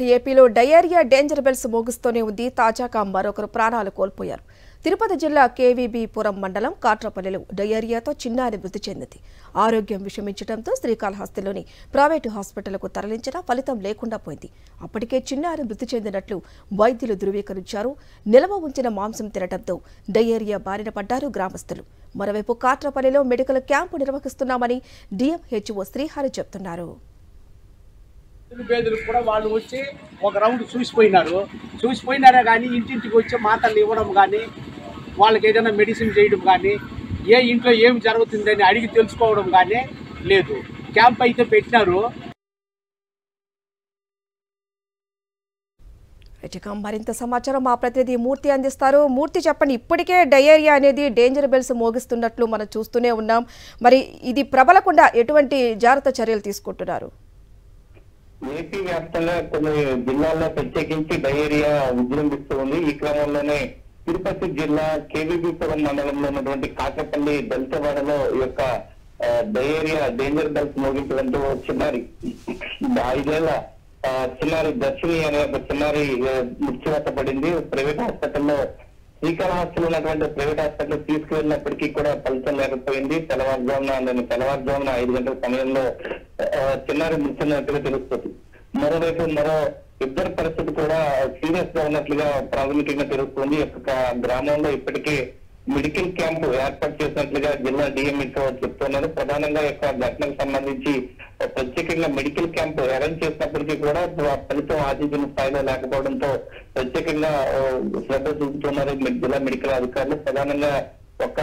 ఏపీలో diarrhoea danger bells మోగిస్తూనే ఉంది. తాజాగా మరొకరు ప్రాణాలు కోల్పోయారు. తిరుపతి జిల్లా కేవీబీపురం మండలం కాట్రపల్లిలో డయేరియాతో చిన్నారి మృతి చెందింది. ఆరోగ్యం విషమించడంతో శ్రీకాళహస్తిలోని ప్రైవేటు హాస్పిటల్కు తరలించినా ఫలితం లేకుండా పోయింది. అప్పటికే చిన్నారి మృతి చెందినట్లు వైద్యులు ధృవీకరించారు. నిల్వ ఉంచిన మాంసం తినడంతో డయేరియా బారిన పడ్డారు గ్రామస్తులు. మరోవైపు కాట్రపల్లిలో మెడికల్ క్యాంపు నిర్వహిస్తున్నామని డిఎంహెచ్ఓ శ్రీహరి చెబుతున్నారు. పేదలకు కూడా వాళ్ళు వచ్చి ఒక రౌండ్ చూసిపోయినారే కానీ ఇంటింటికి వచ్చి మాటలు ఇవ్వడం కానీ వాళ్ళకి ఏదైనా మెడిసిన్ చేయడం కానీ ఏ ఇంట్లో ఏమి జరుగుతుందని అడిగి తెలుసుకోవడం కానీ లేదు. క్యాంప్ అయితే పెట్టినారు. మరింత సమాచారం మా ప్రతినిధి మూర్తి అందిస్తారు. మూర్తి, చెప్పండి, ఇప్పటికే డయేరియా అనేది డేంజర్ బెల్స్ మోగిస్తున్నట్లు మనం చూస్తూనే ఉన్నాం. మరి ఇది ప్రబలకుండా ఎటువంటి జాగ్రత్త చర్యలు తీసుకుంటున్నారు? ఏపీ వ్యాప్తంగా కొన్ని జిల్లాల్లో ప్రత్యేకించి డయేరియా విజృంభిస్తూ ఉంది. ఈ క్రమంలోనే తిరుపతి జిల్లా కేవీబీపురం మండలంలో ఉన్నటువంటి కాకపల్లి దళితవాడలో ఈ యొక్క డయేరియా డేంజర్ బెల్స్ మోగించడంతో చిన్నారి 5 ఏళ్ల చిన్నారి దర్శిని అనే ఒక చిన్నారి మృత్యువాత పడింది. ప్రైవేట్ హాస్పిటల్లో శ్రీకాళహస్తిలో ఉన్నటువంటి ప్రైవేట్ హాస్పిటల్ తీసుకువెళ్ళినప్పటికీ కూడా ఫలితం లేకపోయింది. తెల్లవారుజామున 5 గంటల సమయంలో చిన్నారి మృత్యున్నట్టుగా తెలుస్తుంది. మరోవైపు మరో ఇద్దరు పరిస్థితి కూడా సీరియస్ గా ఉన్నట్లుగా ప్రాథమికంగా తెలుస్తుంది. ఒక్క గ్రామంలో ఇప్పటికే మెడికల్ క్యాంపు ఏర్పాటు చేసినట్లుగా జిల్లా డిఎంహెచ్ఓ చెప్తున్నారు. ప్రధానంగా యొక్క ఘటనకు సంబంధించి ప్రత్యేకంగా మెడికల్ క్యాంపు అరేంజ్ చేసినప్పటికీ కూడా ఫలితం ఆశించిన స్థాయిలో లేకపోవడంతో ప్రత్యేకంగా శ్రద్ధ చూపుతున్నారు జిల్లా మెడికల్ అధికారులు. ప్రధానంగా ఒక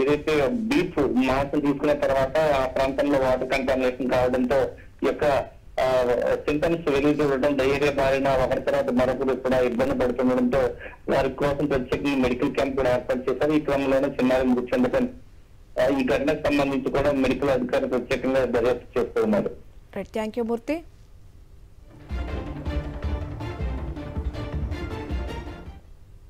ఏదైతే బీఫ్ మాంసం తీసుకున్న తర్వాత ఆ ప్రాంతంలో వాటర్ కంటామినేషన్ కావడంతో ఈ యొక్క సింటమ్స్ వెలుగుతూడటం, డయేరియా బారిన ఒకరి తర్వాత మరొకరు కూడా ఇబ్బంది పడుతుండటంతో వారి కోసం ప్రత్యేకంగా మెడికల్ క్యాంప్ కూడా ఏర్పాటు చేశారు. ఈ క్రమంలోనే చిన్నారి మృతి చెందడం, ఈ ఘటనకు సంబంధించి కూడా మెడికల్ అధికారులు ప్రత్యేకంగా దర్యాప్తు చేస్తూ ఉన్నారు. Thank you Murthy.